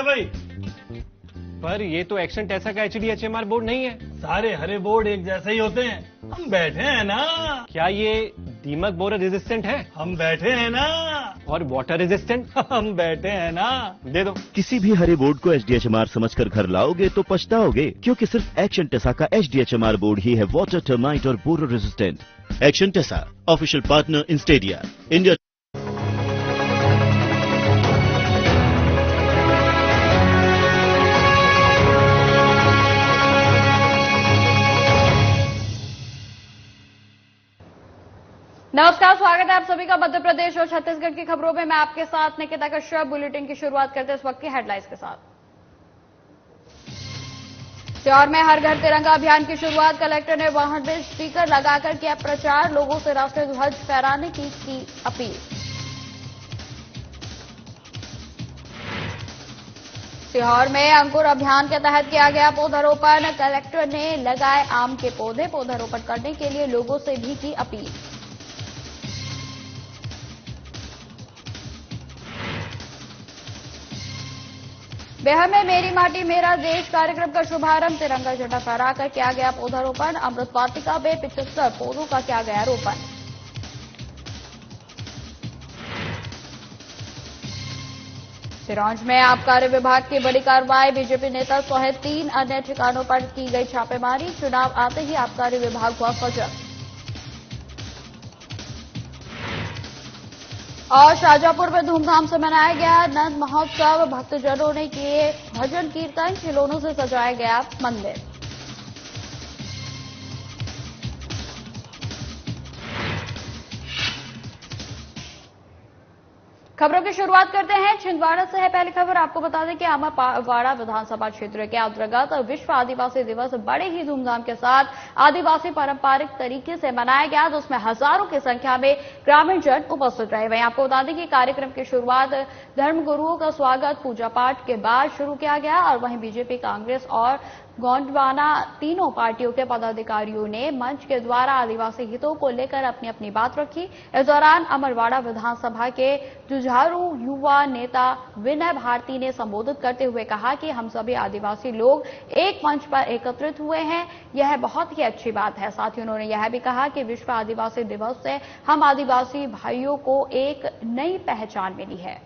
भाई? पर ये तो एक्शन टेसा का HDHMR बोर्ड नहीं है। सारे हरे बोर्ड एक जैसे ही होते हैं। हम बैठे हैं ना। क्या ये दीमक बोरर रेजिस्टेंट है? हम बैठे हैं ना। और वाटर रेजिस्टेंट? हम बैठे हैं ना। दे दो। किसी भी हरे बोर्ड को HDHMR समझकर घर लाओगे तो पछताओगे, क्योंकि सिर्फ एक्शन टेसा का HDHMR बोर्ड ही है वाटर, टर्माइट और borer resistant. Action Tesa, official partner in Stadia India. नमस्कार, स्वागत है आप सभी का मध्य प्रदेश और छत्तीसगढ़ की खबरों में। मैं आपके साथ निकिता कश्यप। बुलेटिन की शुरुआत करते हैं इस वक्त की हेडलाइंस के साथ। सीहोर में हर घर तिरंगा अभियान की शुरुआत। कलेक्टर ने वाहन में स्पीकर लगाकर किया प्रचार। लोगों से राष्ट्रीय ध्वज फहराने की अपील। सीहोर में अंकुर अभियान के तहत किया गया पौधारोपण। कलेक्टर ने लगाए आम के पौधे। पौधारोपण करने के लिए लोगों से भी की अपील। बेहर में मेरी माटी मेरा देश कार्यक्रम का शुभारंभ। तिरंगा झंडा फहराकर किया गया पौधारोपण। अमृत वाटिका में 75 पौधों का किया गया रोपण। सिरोंज में आबकारी विभाग की बड़ी कार्रवाई। बीजेपी नेता सहित 3 अन्य ठिकानों पर की गई छापेमारी। चुनाव आते ही आबकारी विभाग हुआ सजग। और शाजापुर में धूमधाम से मनाया गया नंद महोत्सव। भक्तजनों ने किए भजन कीर्तन। खिलौनों से सजाया गया मंदिर। खबरों की शुरुआत करते हैं छिंदवाड़ा से है पहली खबर। आपको बता दें कि अमरवाड़ा विधानसभा क्षेत्र के अंतर्गत विश्व आदिवासी दिवस बड़े ही धूमधाम के साथ आदिवासी पारंपरिक तरीके से मनाया गया, जिसमें हजारों की संख्या में ग्रामीण जन उपस्थित रहे। वहीं आपको बता दें कि कार्यक्रम की शुरुआत धर्मगुरुओं का स्वागत पूजा पाठ के बाद शुरू किया गया और वहीं बीजेपी, कांग्रेस और गोंडवाना तीनों पार्टियों के पदाधिकारियों ने मंच के द्वारा आदिवासी हितों को लेकर अपनी अपनी बात रखी। इस दौरान अमरवाड़ा विधानसभा के जुझारू युवा नेता विनय भारती ने संबोधित करते हुए कहा कि हम सभी आदिवासी लोग एक मंच पर एकत्रित हुए हैं, यह बहुत ही अच्छी बात है। साथ ही उन्होंने यह भी कहा कि विश्व आदिवासी दिवस से हम आदिवासी भाइयों को एक नई पहचान मिली है।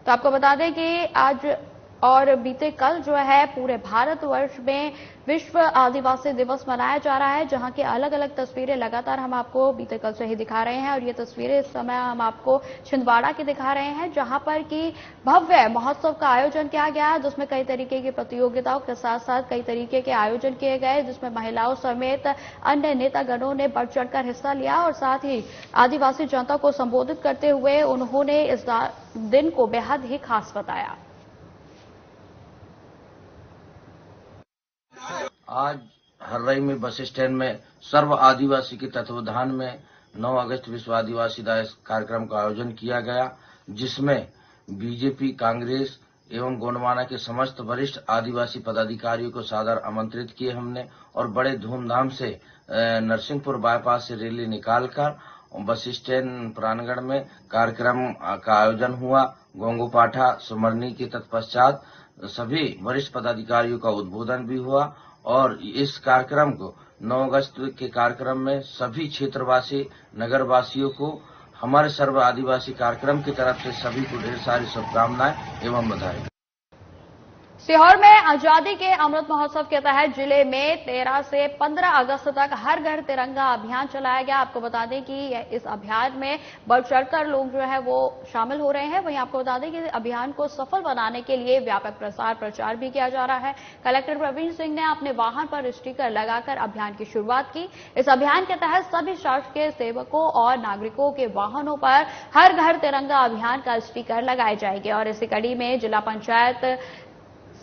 तो आपको बता दें कि आज और बीते कल जो है पूरे भारतवर्ष में विश्व आदिवासी दिवस मनाया जा रहा है, जहां की अलग अलग तस्वीरें लगातार हम आपको बीते कल से ही दिखा रहे हैं। और ये तस्वीरें इस समय हम आपको छिंदवाड़ा की दिखा रहे हैं, जहां पर कि भव्य महोत्सव का आयोजन किया गया, जिसमें कई तरीके की प्रतियोगिताओं के साथ साथ कई तरीके के आयोजन किए गए, जिसमें महिलाओं समेत अन्य नेतागणों ने बढ़ चढ़कर हिस्सा लिया और साथ ही आदिवासी जनता को संबोधित करते हुए उन्होंने इस दिन को बेहद ही खास बताया। आज हर्रई में बस स्टैंड में सर्व आदिवासी के तत्वाधान में 9 अगस्त विश्व आदिवासी दिवस कार्यक्रम का आयोजन किया गया, जिसमें बीजेपी, कांग्रेस एवं गोंडवाना के समस्त वरिष्ठ आदिवासी पदाधिकारियों को सादर आमंत्रित किए हमने और बड़े धूमधाम से नरसिंहपुर बाईपास से रैली निकालकर बस स्टैंड प्रांगण में कार्यक्रम का आयोजन हुआ। गोंगू पाठा सुमरनी के तत्पश्चात सभी वरिष्ठ पदाधिकारियों का उद्बोधन भी हुआ और इस कार्यक्रम को 9 अगस्त के कार्यक्रम में सभी क्षेत्रवासी नगरवासियों को हमारे सर्व आदिवासी कार्यक्रम की तरफ से सभी को ढेर सारी शुभकामनाएं एवं बधाई। सीहोर में आजादी के अमृत महोत्सव के तहत जिले में 13 से 15 अगस्त तक हर घर तिरंगा अभियान चलाया गया। आपको बता दें कि इस अभियान में बढ़ चढ़कर लोग जो है वो शामिल हो रहे हैं। वहीं आपको बता दें कि अभियान को सफल बनाने के लिए व्यापक प्रसार प्रचार भी किया जा रहा है। कलेक्टर प्रवीण सिंह ने अपने वाहन पर स्टिकर लगाकर अभियान की शुरुआत की। इस अभियान के तहत सभी शासकीय सेवकों और नागरिकों के वाहनों पर हर घर तिरंगा अभियान का स्टिकर लगाए जाएंगे और इसी कड़ी में जिला पंचायत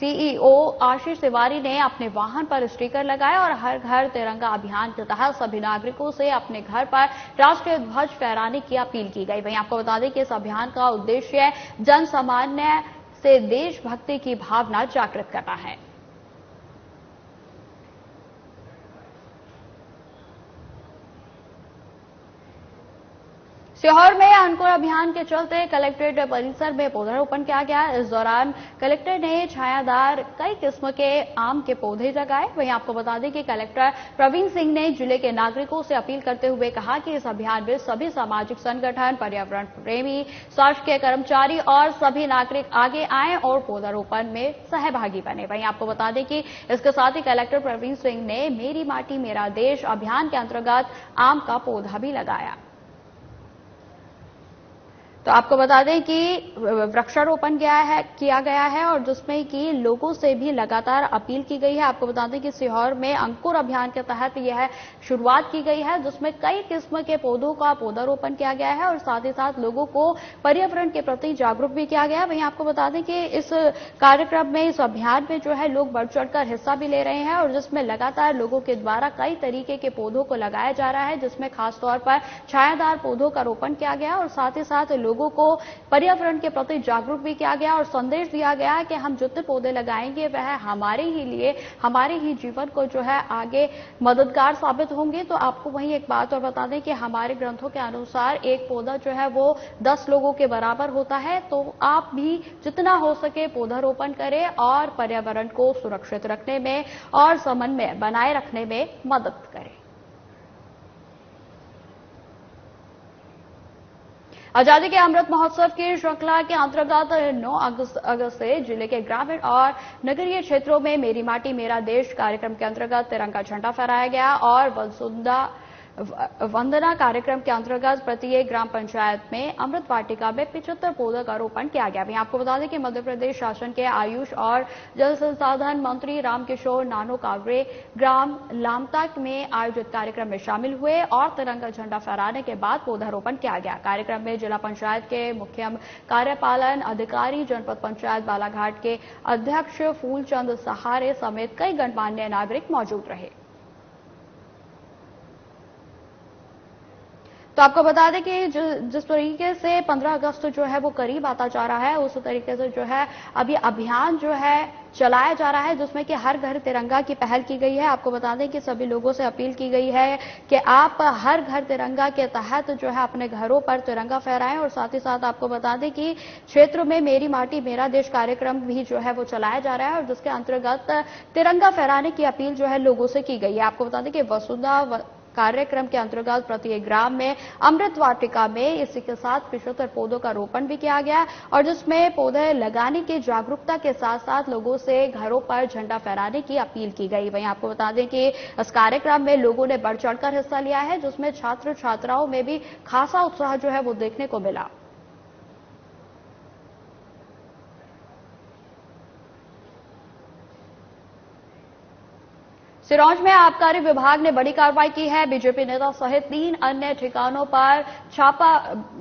सीईओ आशीष तिवारी ने अपने वाहन पर स्टिकर लगाए और हर घर तिरंगा अभियान के तहत सभी नागरिकों से अपने घर पर राष्ट्रीय ध्वज फहराने की अपील की गई। वहीं आपको बता दें कि इस अभियान का उद्देश्य जन सामान्य से देशभक्ति की भावना जागृत करना है। सीहोर में अंकुर अभियान के चलते कलेक्ट्रेट परिसर में पौधारोपण किया गया। इस दौरान कलेक्टर ने छायादार कई किस्म के आम के पौधे लगाए। वहीं आपको बता दें कि कलेक्टर प्रवीण सिंह ने जिले के नागरिकों से अपील करते हुए कहा कि इस अभियान में सभी सामाजिक संगठन, पर्यावरण प्रेमी, शासकीय कर्मचारी और सभी नागरिक आगे आए और पौधारोपण में सहभागी बने। वहीं आपको बता दें कि इसके साथ ही कलेक्टर प्रवीण सिंह ने मेरी माटी मेरा देश अभियान के अंतर्गत आम का पौधा भी लगाया। तो आपको बता दें कि वृक्षारोपण किया गया है और जिसमें कि लोगों से भी लगातार अपील की गई है। आपको बता दें कि सीहोर में अंकुर अभियान के तहत यह शुरुआत की गई है, जिसमें कई किस्म के पौधों का पौधारोपण किया गया है और साथ ही साथ लोगों को पर्यावरण के प्रति जागरूक भी किया गया है। वहीं आपको बता दें कि इस कार्यक्रम में, इस अभियान में जो है लोग बढ़ चढ़कर हिस्सा भी ले रहे हैं और जिसमें लगातार लोगों के द्वारा कई तरीके के पौधों को लगाया जा रहा है, जिसमें खासतौर पर छायादार पौधों का रोपण किया गया और साथ ही साथ लोगों को पर्यावरण के प्रति जागरूक भी किया गया और संदेश दिया गया कि हम जितने पौधे लगाएंगे वह हमारे ही लिए, हमारे ही जीवन को जो है आगे मददगार साबित होंगे। तो आपको वहीं एक बात और बता दें कि हमारे ग्रंथों के अनुसार एक पौधा जो है वो 10 लोगों के बराबर होता है। तो आप भी जितना हो सके पौधारोपण करें और पर्यावरण को सुरक्षित रखने में और समन्वय बनाए रखने में मदद करें। आजादी के अमृत महोत्सव की श्रृंखला के अंतर्गत 9 अगस्त से जिले के ग्रामीण और नगरीय क्षेत्रों में मेरी माटी मेरा देश कार्यक्रम के अंतर्गत तिरंगा झंडा फहराया गया और वंदना कार्यक्रम के अंतर्गत प्रत्येक ग्राम पंचायत में अमृत वाटिका में 75 पौधों का रोपण किया गया। वहीं आपको बता दें कि मध्य प्रदेश शासन के आयुष और जल संसाधन मंत्री रामकिशोर नानो कावरे ग्राम लामताक में आयोजित कार्यक्रम में शामिल हुए और तिरंगा झंडा फहराने के बाद पौधारोपण किया गया। कार्यक्रम में जिला पंचायत के मुख्य कार्यपालन अधिकारी, जनपद पंचायत बालाघाट के अध्यक्ष फूलचंद सहारे समेत कई गणमान्य नागरिक मौजूद रहे। तो आपको बता दें कि जिस तरीके से 15 अगस्त जो है वो करीब आता जा रहा है, उस तरीके से जो है अभी अभियान जो है चलाया जा रहा है, जिसमें कि हर घर तिरंगा की पहल की गई है। आपको बता दें कि सभी लोगों से अपील की गई है कि आप हर घर तिरंगा के तहत जो है अपने घरों पर तिरंगा फहराएं और साथ ही साथ आपको बता दें कि क्षेत्र में मेरी माटी मेरा देश कार्यक्रम भी जो है वो चलाया जा रहा है और जिसके अंतर्गत तिरंगा फहराने की अपील जो है लोगों से की गई है। आपको बता दें कि वसुंधरा कार्यक्रम के अंतर्गत प्रत्येक ग्राम में अमृत वाटिका में इसी के साथ 75 पौधों का रोपण भी किया गया और जिसमें पौधे लगाने की जागरूकता के साथ साथ लोगों से घरों पर झंडा फहराने की अपील की गई। वहीं आपको बता दें कि इस कार्यक्रम में लोगों ने बढ़ चढ़कर हिस्सा लिया है, जिसमें छात्र छात्राओं में भी खासा उत्साह जो है वो देखने को मिला। सिरोंज में आबकारी विभाग ने बड़ी कार्रवाई की है। बीजेपी नेता सहित 3 अन्य ठिकानों पर छापा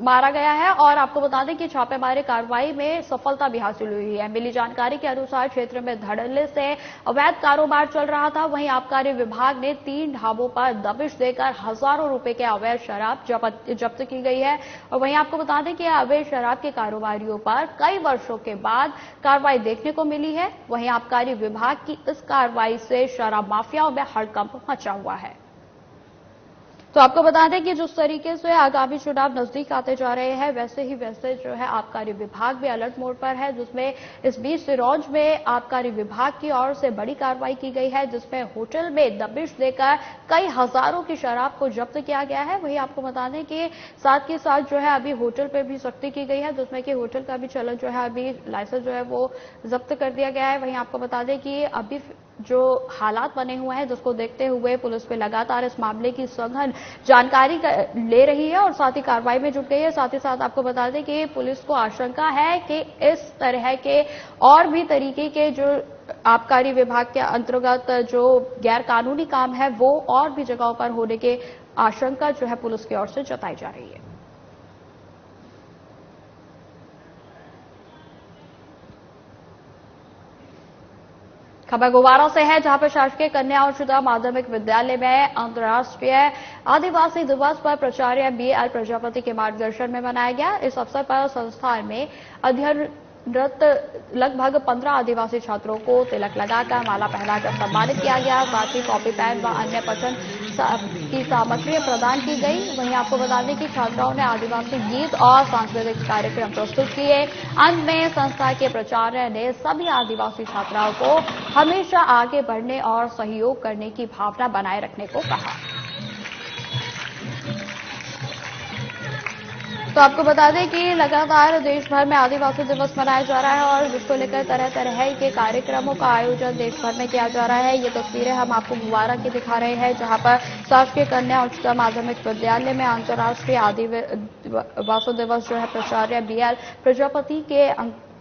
मारा गया है और आपको बता दें कि छापेमारी कार्रवाई में सफलता भी हासिल हुई है। मिली जानकारी के अनुसार क्षेत्र में धड़ल्ले से अवैध कारोबार चल रहा था। वहीं आबकारी विभाग ने 3 ढाबों पर दबिश देकर हजारों रुपए के अवैध शराब जब्त की गई है और वहीं आपको बता दें कि अवैध शराब के कारोबारियों पर कई वर्षों के बाद कार्रवाई देखने को मिली है। वहीं आबकारी विभाग की इस कार्रवाई से शराब माफिया में हड़कंप मचा हुआ है। तो आपको बता दें कि जिस तरीके से आगामी चुनाव नजदीक आते जा रहे हैं, वैसे जो है आबकारी विभाग भी अलर्ट मोड पर है, जिसमें इस बीच सिरोंज में आबकारी विभाग की ओर से बड़ी कार्रवाई की गई है, जिसमें होटल में दबिश देकर कई हजारों की शराब को जब्त किया गया है। वहीं आपको बता दें कि साथ के साथ जो है अभी होटल पर भी सख्ती की गई है, जिसमें कि होटल का भी चलन जो है अभी लाइसेंस जो है वो जब्त कर दिया गया है। वहीं आपको बता दें कि अभी जो हालात बने हुए हैं, जिसको देखते हुए पुलिस पे लगातार इस मामले की सघन जानकारी ले रही है और साथ ही कार्रवाई में जुट गई है। साथ ही साथ आपको बता दें कि पुलिस को आशंका है कि इस तरह के और भी तरीके के जो आबकारी विभाग के अंतर्गत जो गैर कानूनी काम है वो और भी जगहों पर होने की आशंका जो है पुलिस की ओर से जताई जा रही है। खबर गोवारा से है, जहां पर शासकीय कन्या उच्चतर माध्यमिक विद्यालय में अंतर्राष्ट्रीय आदिवासी दिवस पर प्राचार्य BL प्रजापति के मार्गदर्शन में मनाया गया। इस अवसर पर संस्थान में अध्ययनरत लगभग 15 आदिवासी छात्रों को तिलक लगाकर माला पहनाकर सम्मानित किया गया। साथ ही कॉपी पेन व अन्य पठन की सामग्री प्रदान की गई। वहीं आपको बता दें कि छात्राओं ने आदिवासी गीत और सांस्कृतिक कार्यक्रम प्रस्तुत किए। अंत में संस्था के प्राचार्य ने सभी आदिवासी छात्राओं को हमेशा आगे बढ़ने और सहयोग करने की भावना बनाए रखने को कहा। तो आपको बता दें कि लगातार देश भर में आदिवासी दिवस मनाया जा रहा है और जिसको लेकर तरह तरह के कार्यक्रमों का आयोजन देश भर में किया जा रहा है। ये तस्वीरें हम आपको गुवारा की दिखा रहे हैं, जहां पर शासकीय कन्या उच्चतर माध्यमिक विद्यालय में अंतर्राष्ट्रीय आदिवासी दिवस जो है प्राचार्य बीएल प्रजापति के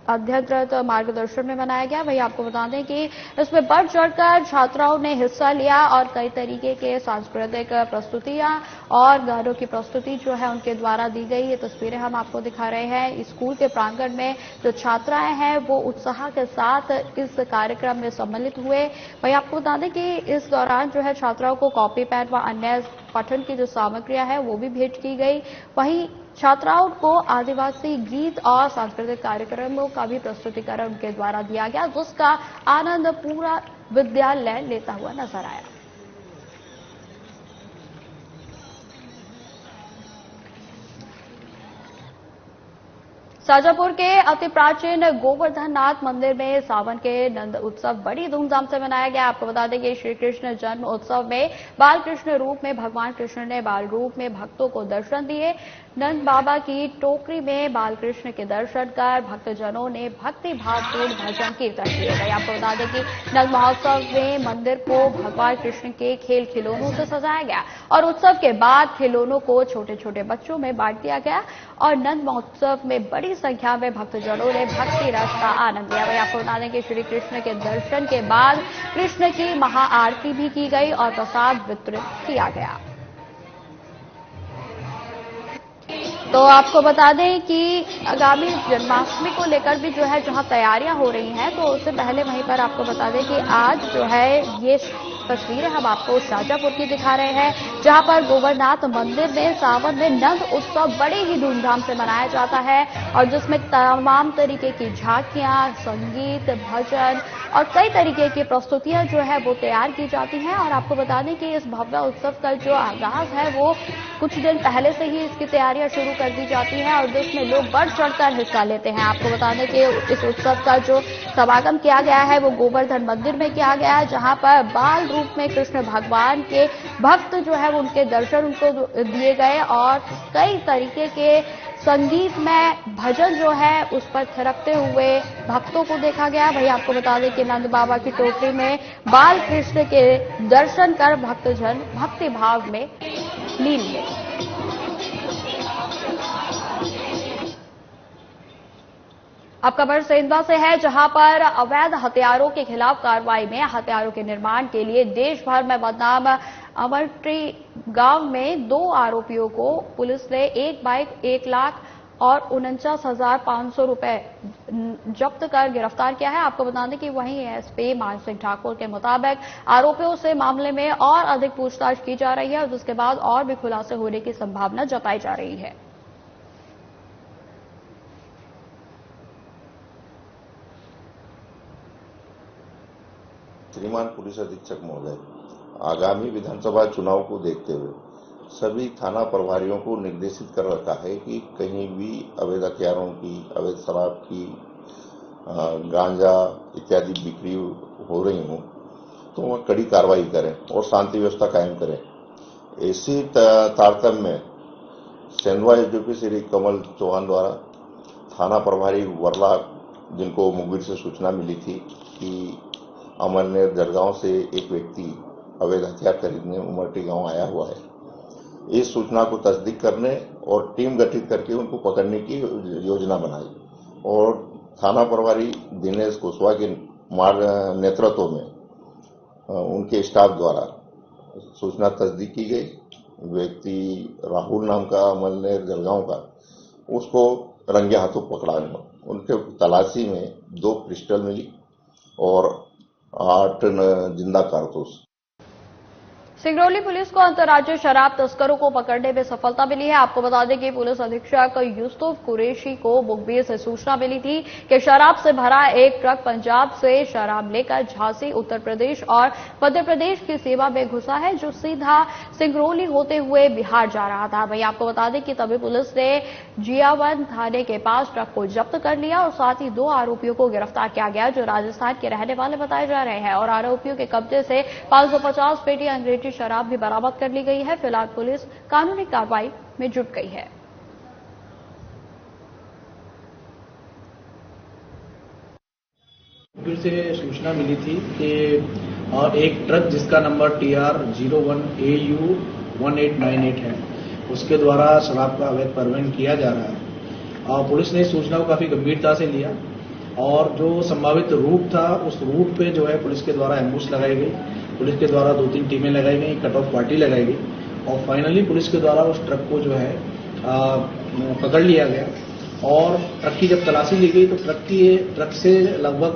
अध्यक्षत मार्गदर्शन में मनाया गया। वहीं आपको बता दें कि इसमें बढ़ चढ़कर छात्राओं ने हिस्सा लिया और कई तरीके के सांस्कृतिक प्रस्तुतियां और गानों की प्रस्तुति जो है उनके द्वारा दी गई। ये तस्वीरें हम आपको दिखा रहे हैं। स्कूल के प्रांगण में जो छात्राएं हैं वो उत्साह के साथ इस कार्यक्रम में सम्मिलित हुए। वहीं आपको बता दें कि इस दौरान जो है छात्राओं को कॉपी पेन व अन्य पठन की जो सामग्रियां है वो भी भेंट की गई। वहीं छात्राओं को आदिवासी गीत और सांस्कृतिक कार्यक्रमों का भी प्रस्तुतिकरण उनके द्वारा दिया गया, जिसका आनंद पूरा विद्यालय लेता हुआ नजर आया। शाजापुर के अति प्राचीन गोवर्धन नाथ मंदिर में सावन के नंद उत्सव बड़ी धूमधाम से मनाया गया। आपको बता दें कि श्री कृष्ण जन्म उत्सव में बाल कृष्ण रूप में भगवान कृष्ण ने बाल रूप में भक्तों को दर्शन दिए। नंद बाबा की टोकरी में बाल कृष्ण के दर्शन कर भक्तजनों ने भक्ति भावपूर्ण भजन कीर्तन किए गए। आपको बता दें कि नंद महोत्सव में मंदिर को भगवान कृष्ण के खेल खिलौनों से सजाया गया और उत्सव के बाद खिलौनों को छोटे छोटे बच्चों में बांट दिया गया और नंद महोत्सव में बड़ी संख्या में भक्तजनों ने भक्ति रस का आनंद लिया। वहीं आपको बता दें कि श्री कृष्ण के दर्शन के बाद कृष्ण की महाआरती भी की गई और प्रसाद वितरित किया गया। तो आपको बता दें कि आगामी जन्माष्टमी को लेकर भी जो है जहां तैयारियां हो रही हैं, तो उससे पहले वहीं पर आपको बता दें कि आज जो है ये तस्वीरें हम आपको शाजापुर की दिखा रहे हैं, जहां पर गोवर्धनाथ मंदिर में सावन में नंद उत्सव बड़े ही धूमधाम से मनाया जाता है और जिसमें तमाम तरीके की झांकियां, संगीत, भजन और कई तरीके की प्रस्तुतियां जो है वो तैयार की जाती हैं। और आपको बता दें कि इस भव्य उत्सव का जो आगाज है वो कुछ दिन पहले से ही इसकी तैयारियां शुरू कर दी जाती हैं और जिसमें लोग बढ़ चढ़कर हिस्सा लेते हैं। आपको बता दें कि इस उत्सव का जो समागम किया गया है वो गोवर्धन मंदिर में किया गया है, जहां पर बाल रूप में कृष्ण भगवान के भक्त जो है वो उनके दर्शन उनको दिए गए और कई तरीके के संगीत में भजन जो है उस पर थिरकते हुए भक्तों को देखा गया। वहीं आपको बता दें कि नंद बाबा की टोकरी में बाल कृष्ण के दर्शन कर भक्तजन भक्ति भाव में लीन हुए। अब खबर सेंधवा से है, जहां पर अवैध हथियारों के खिलाफ कार्रवाई में हथियारों के निर्माण के लिए देश भर में बदनाम अमरट्री गांव में 2 आरोपियों को पुलिस ने एक बाइक 1 लाख और 49,500 रुपए जब्त कर गिरफ्तार किया है। आपको बता दें कि वहीं एसपी मान सिंह ठाकुर के मुताबिक आरोपियों से मामले में और अधिक पूछताछ की जा रही है और जिसके बाद और भी खुलासे होने की संभावना जताई जा रही है। श्रीमान पुलिस अधीक्षक महोदय, आगामी विधानसभा चुनाव को देखते हुए सभी थाना प्रभारियों को निर्देशित कर रखा है कि कहीं भी अवैध हथियारों की, अवैध शराब की, गांजा इत्यादि बिक्री हो रही हो तो वह कड़ी कार्रवाई करें और शांति व्यवस्था कायम करें। इसी तारतम्य में सेंधवा एसडीपी श्री कमल चौहान द्वारा थाना प्रभारी वर्ला, जिनको मुखबिर से सूचना मिली थी कि अमरनेर जलगांव से एक व्यक्ति अवैध हथियार खरीदने उमरटी गांव आया हुआ है, इस सूचना को तस्दीक करने और टीम गठित करके उनको पकड़ने की योजना बनाई और थाना प्रभारी दिनेश कुशवाहा के नेतृत्व में उनके स्टाफ द्वारा सूचना तस्दीक की गई। व्यक्ति राहुल नाम का अमरनेर जलगांव का, उसको रंगे हाथों पकड़ा। उनके तलाशी में 2 पिस्टल मिली और 8 जिंदा कारतूस। सिंगरौली पुलिस को अंतर्राज्यीय शराब तस्करों को पकड़ने में सफलता मिली है। आपको बता दें कि पुलिस अधीक्षक यूसुफ कुरैशी को मुखबिर से सूचना मिली थी कि शराब से भरा एक ट्रक पंजाब से शराब लेकर झांसी, उत्तर प्रदेश और मध्य प्रदेश की सीमा में घुसा है, जो सीधा सिंगरौली होते हुए बिहार जा रहा था। वहीं आपको बता दें कि तभी पुलिस ने जियावन थाने के पास ट्रक को जब्त कर लिया और साथ ही 2 आरोपियों को गिरफ्तार किया गया, जो राजस्थान के रहने वाले बताए जा रहे हैं। और आरोपियों के कब्जे से 550 पेटी अंग्रेजी शराब भी बरामद कर ली गई है। फिलहाल पुलिस कानूनी कार्रवाई में जुट गई है। फिर से सूचना मिली थी कि एक ट्रक जिसका नंबर TR01AU 1898 है, उसके द्वारा शराब का अवैध परिवहन किया जा रहा है। पुलिस ने इस सूचना को काफी गंभीरता से लिया और जो संभावित रूट था, उस रूट पे जो है पुलिस के द्वारा एम्बुश लगाई गई। पुलिस के द्वारा 2-3 टीमें लगाई गई, कट ऑफ पार्टी लगाई गई और फाइनली पुलिस के द्वारा उस ट्रक को जो है पकड़ लिया गया। और ट्रक की जब तलाशी ली गई तो ट्रक से लगभग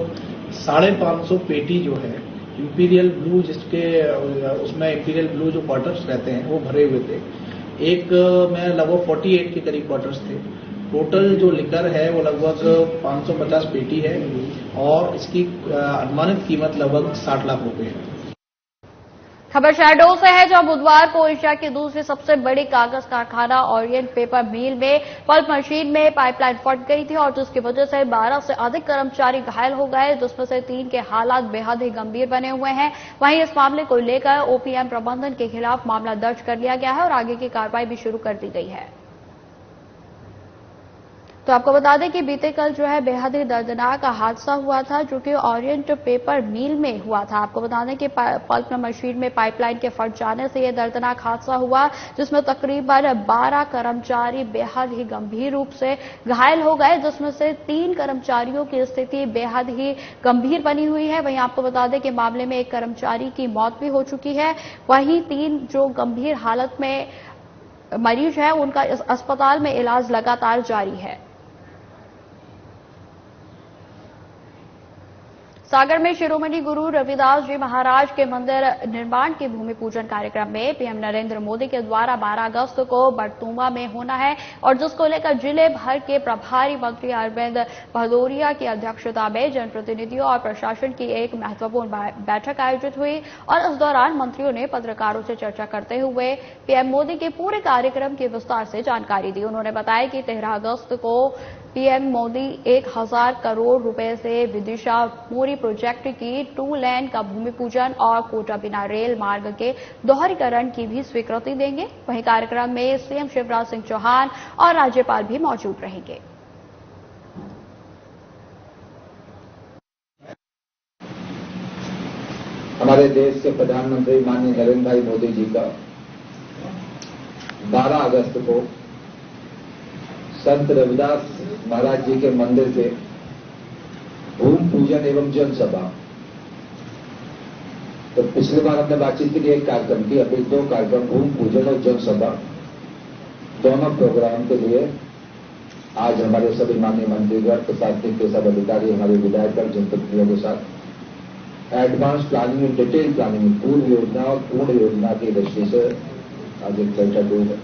550 पेटी जो है इंपीरियल ब्लू, जिसके उसमें इंपीरियल ब्लू जो क्वार्टर्स रहते हैं वो भरे हुए थे। एक में लगभग 48 के करीब क्वार्टर्स थे। टोटल जो लिकर है वो लगभग 550 पेटी है और इसकी अनुमानित कीमत लगभग 60 लाख रुपए है। खबर शहडोल से है, जहां बुधवार को एशिया की दूसरी सबसे बड़ी कागज कारखाना ओरिएंट पेपर मिल में पल्प मशीन में पाइपलाइन फट गई थी और जिसकी वजह से 12 से अधिक कर्मचारी घायल हो गए, जिसमें से 3 के हालात बेहद ही गंभीर बने हुए हैं। वहीं इस मामले को लेकर ओपीएम प्रबंधन के खिलाफ मामला दर्ज कर लिया गया है और आगे की कार्रवाई भी शुरू कर दी गई है। तो आपको बता दें कि बीते कल जो है बेहद ही दर्दनाक हादसा हुआ था, जो कि ओरिएंट पेपर मिल में हुआ था। आपको बता दें कि पल्प मशीन में पाइपलाइन के फट जाने से यह दर्दनाक हादसा हुआ, जिसमें तकरीबन 12 कर्मचारी बेहद ही गंभीर रूप से घायल हो गए, जिसमें से 3 कर्मचारियों की स्थिति बेहद ही गंभीर बनी हुई है। वहीं आपको बता दें कि मामले में 1 कर्मचारी की मौत भी हो चुकी है। वहीं 3 जो गंभीर हालत में मरीज है, उनका इस अस्पताल में इलाज लगातार जारी है। सागर में शिरोमणि गुरु रविदास जी महाराज के मंदिर निर्माण के भूमि पूजन कार्यक्रम में पीएम नरेंद्र मोदी के द्वारा 12 अगस्त को बरतुंबा में होना है और जिसको लेकर जिले भर के प्रभारी मंत्री अरविंद भदौरिया की अध्यक्षता में जनप्रतिनिधियों और प्रशासन की एक महत्वपूर्ण बैठक आयोजित हुई और इस दौरान मंत्रियों ने पत्रकारों से चर्चा करते हुए पीएम मोदी के पूरे कार्यक्रम की विस्तार से जानकारी दी। उन्होंने बताया कि 13 अगस्त को पीएम मोदी 1000 करोड़ रुपए से विदिशा मोरी प्रोजेक्ट की 2 लेन का भूमि पूजन और कोटा बिना रेल मार्ग के दोहरीकरण की भी स्वीकृति देंगे। वहीं कार्यक्रम में सीएम शिवराज सिंह चौहान और राज्यपाल भी मौजूद रहेंगे। हमारे देश के प्रधानमंत्री माननीय नरेंद्र भाई मोदी जी का 12 अगस्त को संत रविदास महाराज जी के मंदिर के भूमि पूजन एवं जनसभा। तो पिछली बार हमने बातचीत के लिए एक कार्यक्रम की, अभी 2 कार्यक्रम भूमि पूजन और जनसभा, दोनों प्रोग्राम के लिए आज हमारे सभी माननीय मंत्रीगण, प्रशासनिक के सब अधिकारी, हमारे विधायक, जनप्रतिनिधियों के साथ एडवांस प्लानिंग, डिटेल प्लानिंग, पूर्व योजना और पूर्ण योजना की दृष्टि से आज एक बैठक हुई है।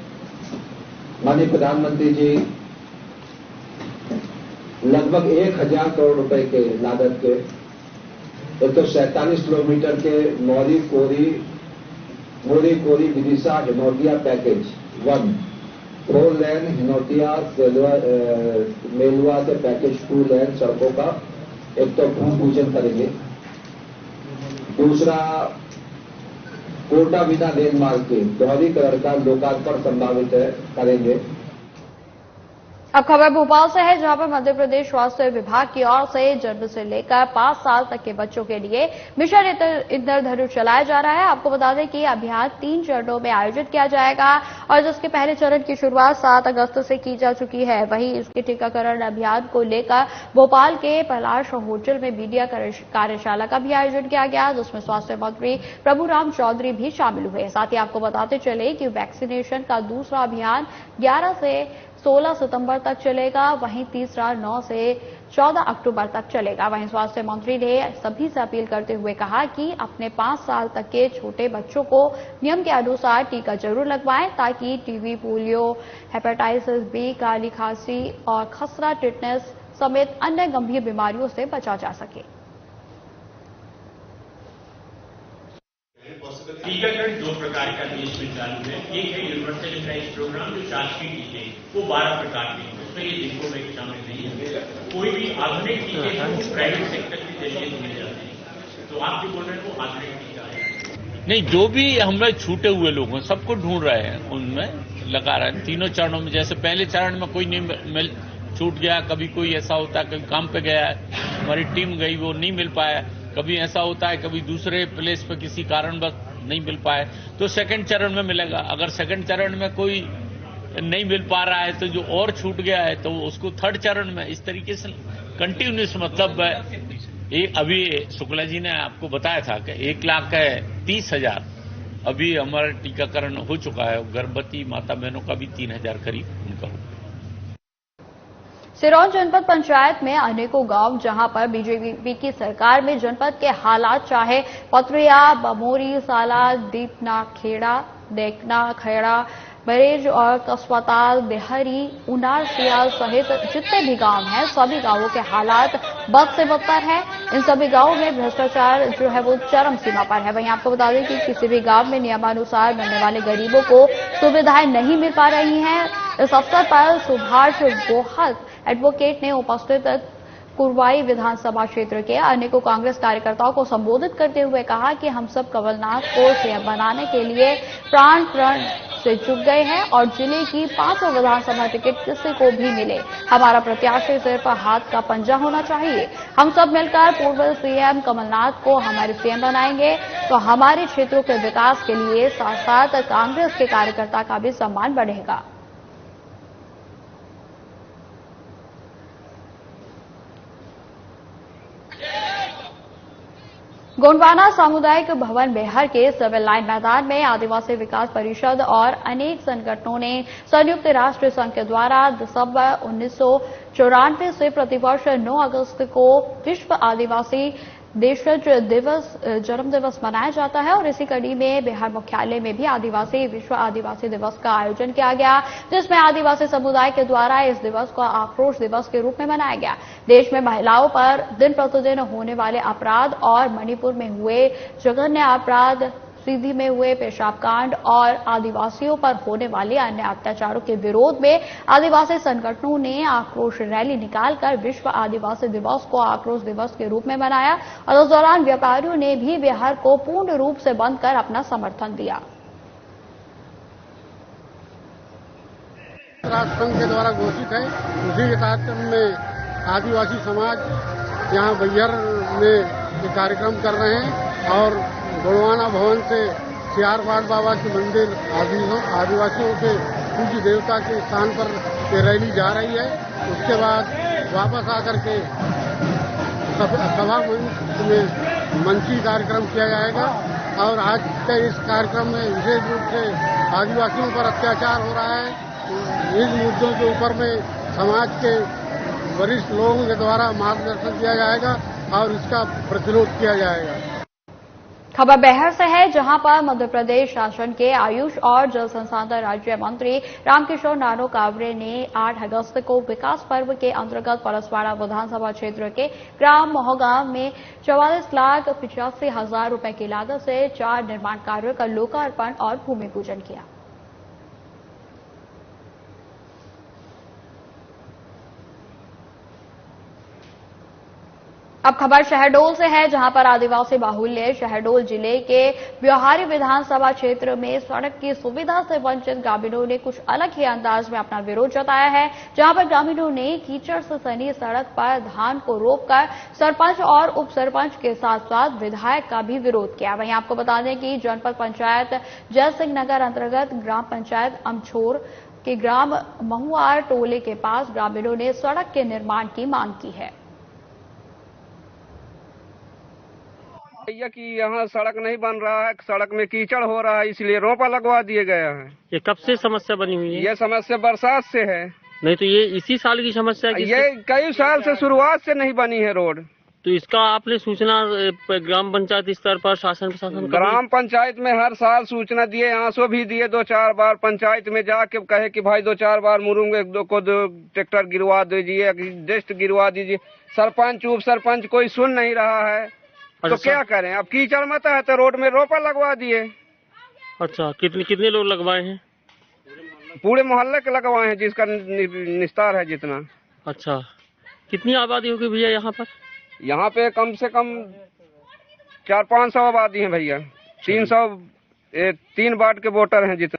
माननीय प्रधानमंत्री जी लगभग 1000 करोड़ रुपए के लागत के 147 किलोमीटर के मोरी कोरी विदिशा हिनौतिया पैकेज 1, 4 लेन हिनौतिया मेलुआ से पैकेज 2 लेन सड़कों का एक तो भूमि पूजन करेंगे, दूसरा कोटा बिना रेल मार्ग के दोहरीकरण का लोकार्पण संभावित है करेंगे। अब खबर भोपाल से है, जहां पर मध्य प्रदेश स्वास्थ्य विभाग की ओर से जन्म से लेकर 5 साल तक के बच्चों के लिए मिशन इंद्रधनुष चलाया जा रहा है। आपको बता दें कि अभियान 3 चरणों में आयोजित किया जाएगा और जिसके पहले चरण की शुरुआत 7 अगस्त से की जा चुकी है। वहीं इसके टीकाकरण अभियान को लेकर भोपाल के पलाश होटल में मीडिया कार्यशाला का भी आयोजन किया गया, जिसमें स्वास्थ्य मंत्री प्रभुराम चौधरी भी शामिल हुए। साथ ही आपको बताते चले कि वैक्सीनेशन का दूसरा अभियान 11 से 16 सितंबर तक चलेगा। वहीं तीसरा 9 से 14 अक्टूबर तक चलेगा। वहीं स्वास्थ्य मंत्री ने सभी से अपील करते हुए कहा कि अपने 5 साल तक के छोटे बच्चों को नियम के अनुसार टीका जरूर लगवाएं ताकि टीबी, पोलियो, हेपेटाइटिस बी, काली खांसी और खसरा, टिटनेस समेत अन्य गंभीर बीमारियों से बचा जा सके। टीकाकरण 2 प्रकार का देश में चालू है। एक है यूनिवर्सल इम्यूनाइजेशन प्रोग्राम जो शासकीय टीके, वो 12 प्रकार के हैं, उसमें ये जिंकोवैक्स शामिल नहीं है। कोई भी आधुनिक टीके जो प्राइवेट सेक्टर के जरिए दिए जाते हैं, तो आप जो बोल रहे हैं वो आधुनिक टीका है। नहीं, जो भी हमें छूटे हुए लोग हैं सबको ढूंढ रहे हैं, उनमें लगा रहे हैं तीनों चरणों में। जैसे पहले चरण में कोई नहीं छूट गया, कभी कोई ऐसा होता है कभी काम पे गया है, हमारी टीम गई वो नहीं मिल पाया, कभी ऐसा होता है कभी दूसरे प्लेस पे किसी कारणवश नहीं मिल पाए, तो सेकंड चरण में मिलेगा। अगर सेकंड चरण में कोई नहीं मिल पा रहा है तो जो और छूट गया है तो उसको थर्ड चरण में, इस तरीके से कंटिन्यूस। मतलब अभी शुक्ला जी ने आपको बताया था कि 1,30,000 अभी हमारा टीकाकरण हो चुका है। गर्भवती माता बहनों का भी 3,000 करीब उनका हो। सिरौंज जनपद पंचायत में अनेकों गांव जहां पर बीजेपी की सरकार में जनपद के हालात चाहे पथरिया, बमोरी, साला, दीपना खेड़ा, देखना खेड़ा, बरेज और कस्पताल, देहरी, उनार, सियाल सहित जितने भी गांव हैं सभी गांवों के हालात बद से बदतर है। इन सभी गांवों में भ्रष्टाचार जो है वो चरम सीमा पर है। वहीं आपको बता दें कि किसी भी गांव में नियमानुसार मिलने वाले गरीबों को सुविधाएं नहीं मिल पा रही हैं। इस अवसर पर सुभाष गोहत एडवोकेट ने उपस्थित कुरवाई विधानसभा क्षेत्र के अनेकों कांग्रेस कार्यकर्ताओं को संबोधित करते हुए कहा कि हम सब कमलनाथ को सीएम बनाने के लिए प्राण प्रण से जुट गए हैं और जिले की 5 विधानसभा टिकट किसी को भी मिले, हमारा प्रत्याशी सिर पर हाथ का पंजा होना चाहिए। हम सब मिलकर पूर्व सीएम कमलनाथ को हमारे सीएम बनाएंगे तो हमारे क्षेत्रों के विकास के लिए साथ साथ कांग्रेस के कार्यकर्ता का भी सम्मान बढ़ेगा। गोंडवाना सामुदायिक भवन बेहर के सिविल लाइन मैदान में आदिवासी विकास परिषद और अनेक संगठनों ने संयुक्त राष्ट्र संघ के द्वारा दिसंबर 1994 से प्रतिवर्ष 9 अगस्त को विश्व आदिवासी देशज दिवस जन्म दिवस मनाया जाता है और इसी कड़ी में बिहार मुख्यालय में भी विश्व आदिवासी दिवस का आयोजन किया गया, जिसमें आदिवासी समुदाय के द्वारा इस दिवस को आक्रोश दिवस के रूप में मनाया गया। देश में महिलाओं पर दिन प्रतिदिन होने वाले अपराध और मणिपुर में हुए जघन्य अपराध, सीधी में हुए पेशाब कांड और आदिवासियों पर होने वाले अन्य अत्याचारों के विरोध में आदिवासी संगठनों ने आक्रोश रैली निकालकर विश्व आदिवासी दिवस को आक्रोश दिवस के रूप में मनाया और उस दौरान व्यापारियों ने भी बिहार को पूर्ण रूप से बंद कर अपना समर्थन दिया। राष्ट्रसंघ के द्वारा घोषित है, उसी के तहत में आदिवासी समाज यहाँ बैहर में कार्यक्रम कर रहे हैं और गोंडवाना भवन से सियारपाट बाबा के मंदिर आदिवासियों के पूज्य देवता के स्थान पर ये रैली जा रही है। उसके बाद वापस आकर के सभा में मंची कार्यक्रम किया जाएगा और आज के इस कार्यक्रम में विशेष रूप से आदिवासियों पर अत्याचार हो रहा है। इन मुद्दों के ऊपर में समाज के वरिष्ठ लोगों के द्वारा मार्गदर्शन किया जाएगा और इसका प्रतिरोध किया जाएगा। खबर बेहर से है, जहां पर मध्य प्रदेश शासन के आयुष और जल संसाधन राज्य मंत्री रामकिशोर नानो कावरे ने 8 अगस्त को विकास पर्व के अंतर्गत परसवाड़ा विधानसभा क्षेत्र के ग्राम मोहगांव में 44,85,000 रुपए की लागत से 4 निर्माण कार्यों का लोकार्पण और भूमि पूजन किया। अब खबर शहडोल से है, जहां पर आदिवासी बाहुल्य शहडोल जिले के ब्योहारी विधानसभा क्षेत्र में सड़क की सुविधा से वंचित ग्रामीणों ने कुछ अलग ही अंदाज में अपना विरोध जताया है, जहां पर ग्रामीणों ने कीचड़ से सनी सड़क पर धान को रोककर सरपंच और उप सरपंच के साथ साथ विधायक का भी विरोध किया। वहीं आपको बता दें कि जनपद पंचायत जय सिंह नगर अंतर्गत ग्राम पंचायत अमछोर के ग्राम महुआर टोले के पास ग्रामीणों ने सड़क के निर्माण की मांग की है। कि यहाँ सड़क नहीं बन रहा है, सड़क में कीचड़ हो रहा है, इसलिए रोपा लगवा दिए गए हैं। ये कब से समस्या बनी हुई है? ये समस्या बरसात से है। नहीं तो ये इसी साल की समस्या है? ये कई साल से शुरुआत से नहीं बनी है रोड। तो इसका आपने सूचना ग्राम पंचायत स्तर पर शासन प्रशासन? ग्राम पंचायत में हर साल सूचना दिए, आंसू भी दिए 2-4 बार। पंचायत में जाके कहे कि भाई 2-4 बार मुरूंगे को ट्रैक्टर गिरवा दीजिए, डस्ट गिरवा दीजिए। सरपंच उप सरपंच कोई सुन नहीं रहा है। तो क्या करें? अब कीचड़ मत है तो रोड में रोपा लगवा दिए। अच्छा, कितने लोग लगवाए हैं? पूरे मोहल्ले के लगवाए हैं, जिसका निस्तार है जितना। अच्छा, कितनी आबादी होगी भैया यहाँ पर? यहाँ पे कम से कम 400-500 आबादी है भैया। 3 वार्ड के वोटर हैं जितने।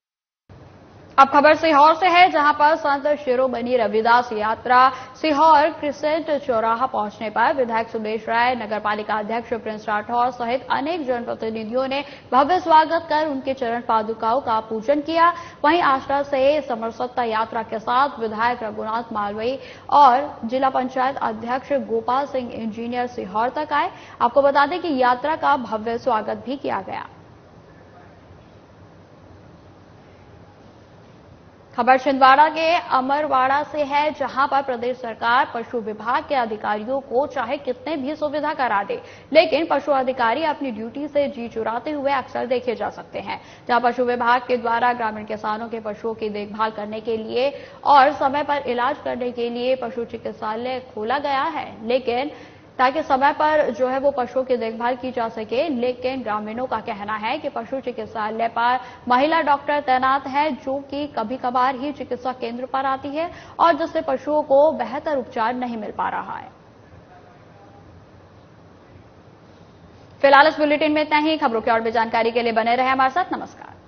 अब खबर सीहोर से है, जहां पर संत शिरोमणि रविदास यात्रा सीहोर क्रिसेंट चौराहा पहुंचने पर विधायक सुदेश राय, नगरपालिका अध्यक्ष प्रिंस राठौर सहित अनेक जनप्रतिनिधियों ने भव्य स्वागत कर उनके चरण पादुकाओं का पूजन किया। वहीं आष्टा से समरसत्ता यात्रा के साथ विधायक रघुनाथ मालवीय और जिला पंचायत अध्यक्ष गोपाल सिंह इंजीनियर सीहोर तक आए। आपको बता दें कि यात्रा का भव्य स्वागत भी किया गया। खबर छिंदवाड़ा के अमरवाड़ा से है, जहां पर प्रदेश सरकार पशु विभाग के अधिकारियों को चाहे कितने भी सुविधा करा दे, लेकिन पशु अधिकारी अपनी ड्यूटी से जी चुराते हुए अक्सर देखे जा सकते हैं। जहां पशु विभाग के द्वारा ग्रामीण किसानों के पशुओं की देखभाल करने के लिए और समय पर इलाज करने के लिए पशु चिकित्सालय खोला गया है, लेकिन ताकि समय पर जो है वो पशुओं की देखभाल की जा सके। लेकिन ग्रामीणों का कहना है कि पशु चिकित्सालय पर महिला डॉक्टर तैनात है, जो कि कभी कभार ही चिकित्सा केंद्र पर आती है और जिससे पशुओं को बेहतर उपचार नहीं मिल पा रहा है। फिलहाल इस बुलेटिन में इतना ही। खबरों की और भी जानकारी के लिए बने रहे हमारे साथ। नमस्कार।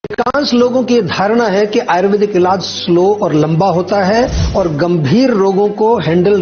अधिकांश लोगों की धारणा है कि आयुर्वेदिक इलाज स्लो और लंबा होता है और गंभीर रोगों को हैंडल